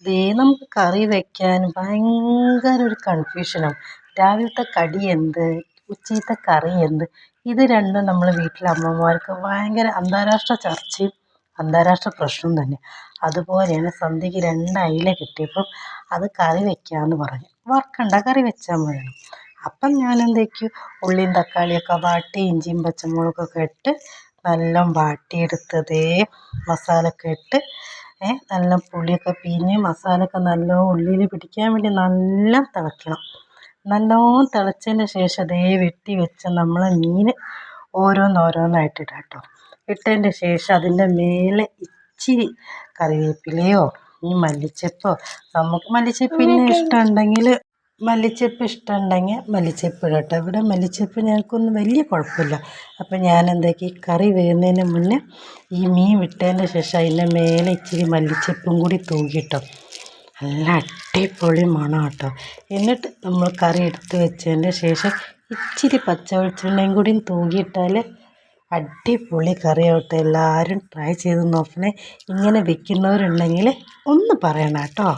ദേ നമുക്ക് കറി വെക്കാൻ ഭയങ്കര ഒരു കൺഫ്യൂഷനാവും. രാവിലത്തെ കടി എന്ത്, ഉച്ചത്തെ കറി എന്ത്, ഇത് രണ്ടും നമ്മളെ വീട്ടിലെ അമ്മമാർക്ക് ഭയങ്കര അന്താരാഷ്ട്ര ചർച്ചയും അന്താരാഷ്ട്ര പ്രശ്നവും തന്നെ. അതുപോലെയാണ് സന്ധ്യയ്ക്ക് 2 അയില കിട്ടിയപ്പം അത് കറി വെക്കാമെന്ന് പറഞ്ഞു. വറക്കണ്ട, കറി വെച്ചാൽ മതി. അപ്പം ഞാൻ എന്തൊക്കെയോ ഉള്ളിയും തക്കാളിയൊക്കെ വാട്ടി ഇഞ്ചിയും പച്ചമുളകൊക്കെ ഇട്ട് നല്ല വാട്ടിയെടുത്തതേ മസാലയൊക്കെ ഇട്ട് നല്ല പുളിയൊക്കെ പിഴിഞ്ഞ് മസാലയൊക്കെ നല്ലോണം ഉള്ളിയിൽ പിടിക്കാൻ വേണ്ടി നല്ല തിളയ്ക്കണം. നല്ലോണം തിളച്ചതിന് ശേഷം അതേ വെട്ടി വെച്ച നമ്മളെ മീൻ ഓരോന്നോരോന്നായിട്ട് ഇടാം കേട്ടോ. ഇട്ടതിൻ്റെ ശേഷം അതിൻ്റെ മേലെ ഇച്ചിരി കറിവേപ്പിലയോ മല്ലിച്ചപ്പോ, നമുക്ക് മല്ലിച്ചപ്പിന് ഇഷ്ടമുണ്ടെങ്കിൽ മല്ലിച്ചപ്പ് ഇടട്ടോ. ഇവിടെ മല്ലിച്ചപ്പ് ഞങ്ങൾക്കൊന്നും വലിയ കുഴപ്പമില്ല. അപ്പം ഞാൻ എന്താക്കി, കറി വേകുന്നതിന് മുന്നേ ഈ മീൻ വിട്ടതിൻ്റെ ശേഷം അതിൻ്റെ മേലെ ഇച്ചിരി മല്ലിച്ചപ്പും കൂടി തൂക്കിട്ടോ. നല്ല അടിപൊളി മണം കേട്ടോ. എന്നിട്ട് നമ്മൾ കറി എടുത്ത് വെച്ചതിൻ്റെ ശേഷം ഇച്ചിരി പച്ച വെളിച്ചെണ്ണയും കൂടി തൂക്കിയിട്ടാൽ അടിപൊളി കറിയാവട്ടെ. എല്ലാവരും ട്രൈ ചെയ്ത് നോക്കണേ. ഇങ്ങനെ വെക്കുന്നവരുണ്ടെങ്കിൽ ഒന്ന് പറയണം കേട്ടോ.